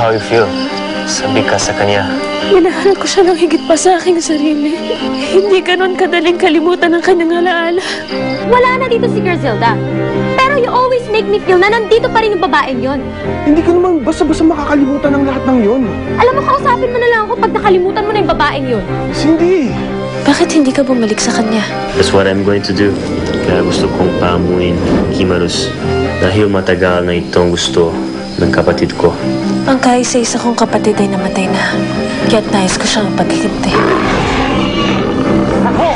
how you feel. Sabi ka sa kanya. Minahal ko siya ng higit pa sa aking sarili. Hindi ganon kadaling kalimutan ang kanyang alaala. Wala na dito si Griselda. Pero you always make me feel na nandito pa rin yung babaeng yon. Hindi ka naman basta-basta makakalimutan ng lahat ng yon. Alam mo, kausapin mo na lang ako pag nakalimutan mo na yung babaeng yon. Cindy! Bakit hindi ka bumalik sa kanya? That's what I'm going to do. Kaya gusto kong paamuin, Kimarus. Dahil matagal na itong gusto ng kapatid ko. Ang kaisa-isa kong kapatid ay namatay na. Kaya't nais ko siyang paghihinti. Ako!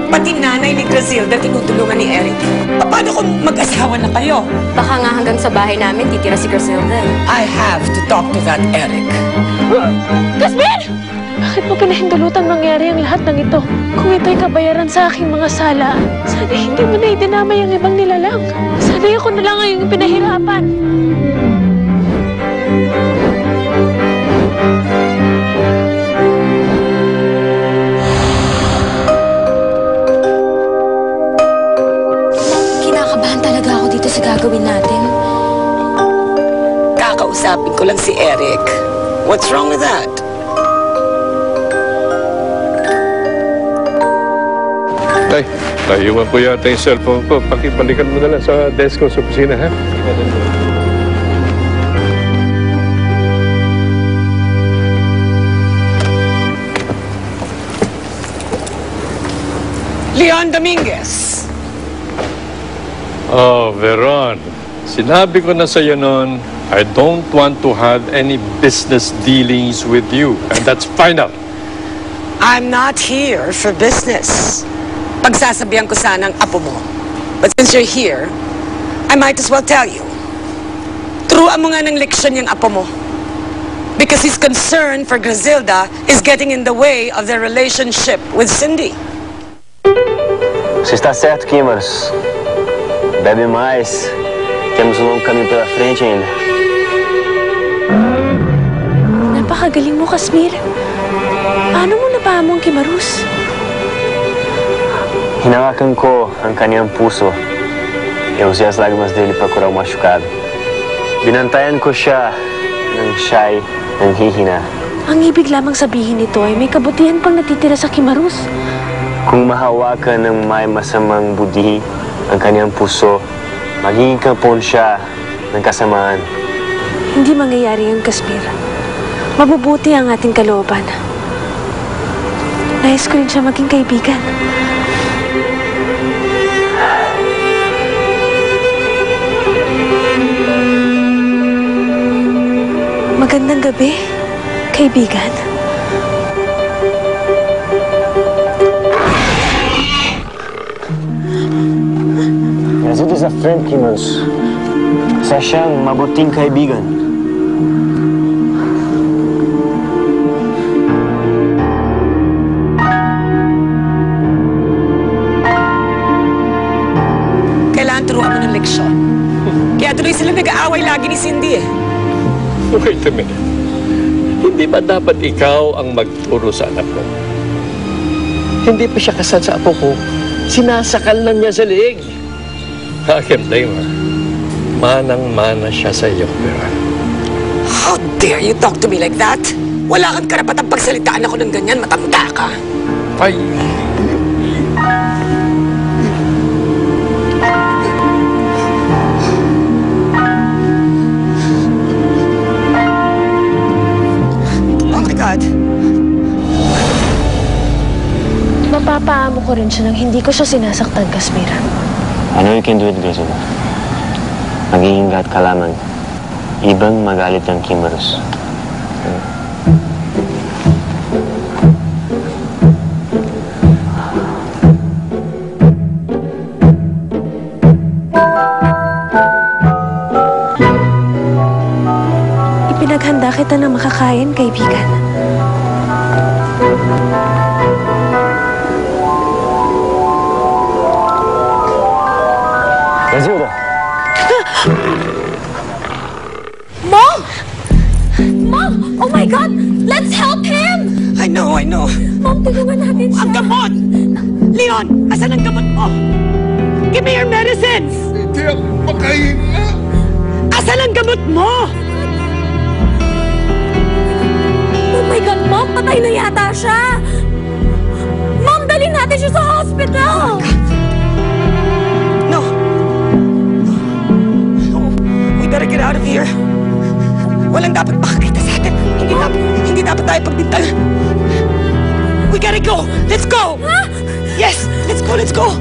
Pati nanay ni Griselda tinutulungan ni Eric. Paano kung mag-asawa na kayo? Baka nga hanggang sa bahay namin titira si Griselda. I have to talk to that Eric. Kasmin! Bakit mo pinahintulutan mangyari ang lahat ng ito? Kung ito'y kabayaran sa aking mga sala, sana hindi mo na idinamay ang ibang nilalang. Sana ako na lang ang iyong pinahirapan. Kinakabahan talaga ako dito sa gagawin natin. Kakausapin ko lang si Eric. What's wrong with that? Tay, naiwan ko yata yung cellphone ko. Pakibalikan mo na lang sa desk ko sa opisina, ha? Leon Dominguez! Oh, Veron. Sinabi ko na sa'yo noon, I don't want to have any business dealings with you. And that's final. I'm not here for business. Pagsasabihan ko sana ang apo mo. But since you're here, I might as well tell you. Turuan mo nga ng leksyon yung apo mo. Because his concern for Griselda is getting in the way of their relationship with Cindy. Você está certo, Kimarus. Bebe mais. Temos um longo caminho pela frente ainda. Napakagaling mo, Kasmir. Paano mo napahamo ang Kimarus? Hinawakan ko ang kanyang puso. E usei as lágrimas dele para curar o machucado. Binantayan ko siya ng siya'y nanghihina. Ang ibig lamang sabihin nito ay may kabutihan pang natitira sa Kimarus. Kung mahawakan ng may masamang budi ang kanyang puso, magiging kapon siya ng kasamaan. Hindi mangyayari yun, Kasmir. Mabubuti ang ating kalooban. Nais ko rin siya maging kaibigan. Magandang gabi, kaibigan. Griselda is a friend, Kimarus. Isa siyang mabuting kaibigan. Kailangan turuan mo ng leksyon. Kaya tuloy sila nag-aaway lagi ni Cindy eh. Wait a minute. Hindi ba dapat ikaw ang magturo sa anak ko? Hindi pa siya kasal sa apo ko. Sinasakal na niya sa leeg. Akin tayo, ha? Manang-mana siya sa iyo, Veron. How dare you talk to me like that? Wala kang karapatang pagsalitaan ako ng ganyan, matanda ka. Ay! Oh my God. Mapapaamo ko rin siya nang hindi ko siya sinasaktan, Kasmir. I know you can do it, Griselda. Mag-iingat ka lamang. Ibang magalit ang Kimarus. Ipinaghanda kita ng makakain, kaibigan. Griselda! Mom! Mom! Oh my God! Let's help him! I know. Mom, tulungan natin siya. Ang gamot! Leon, asan ang gamot mo? Give me your medicines! Hindi ako makahinga. Asan ang gamot mo? God, Mom! Patay na yata siya! Mom, dalhin natin siya sa hospital! No! No! We better get out of here. Walang dapat makakita sa atin. Hindi dapat tayo pagbintan. We gotta go! Let's go! Ha? Yes! Let's go! Let's go!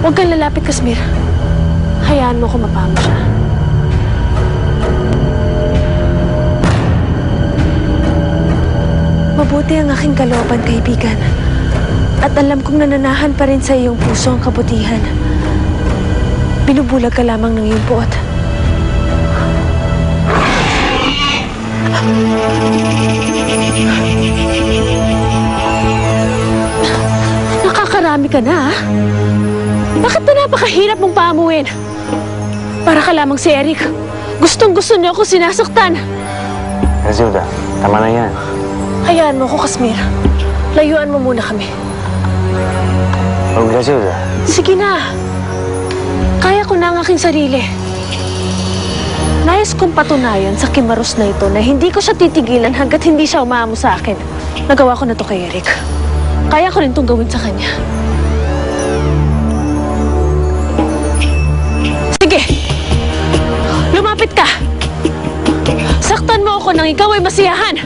Huwag kang lalapit, Kasmir. Hayaan mo ko mapamo siya. Mabuti ang aking kalooban, kaibigan. At alam kong nananahan pa rin sa iyong puso ang kabutihan. Binubulag ka lamang ng iyong puot. Nakakarami ka na, ah. Bakit ba napakahirap mong paamuin? Para ka lamang si Eric. Gustong-gusto niyo akong sinasaktan. Grazilda, tama na yan. Hayaan mo ko, Kasmir. Layuan mo muna kami. Oh, Grazilda. Sige na. Kaya ko na ang aking sarili. Nais kong patunayan sa kimaros na ito na hindi ko siya titigilan hanggat hindi siya umaamo sa akin. Nagawa ko na to kay Eric. Kaya ko rin itong gawin sa kanya. Sige! Lumapit ka! Saktan mo ako nang ikaw ay masiyahan!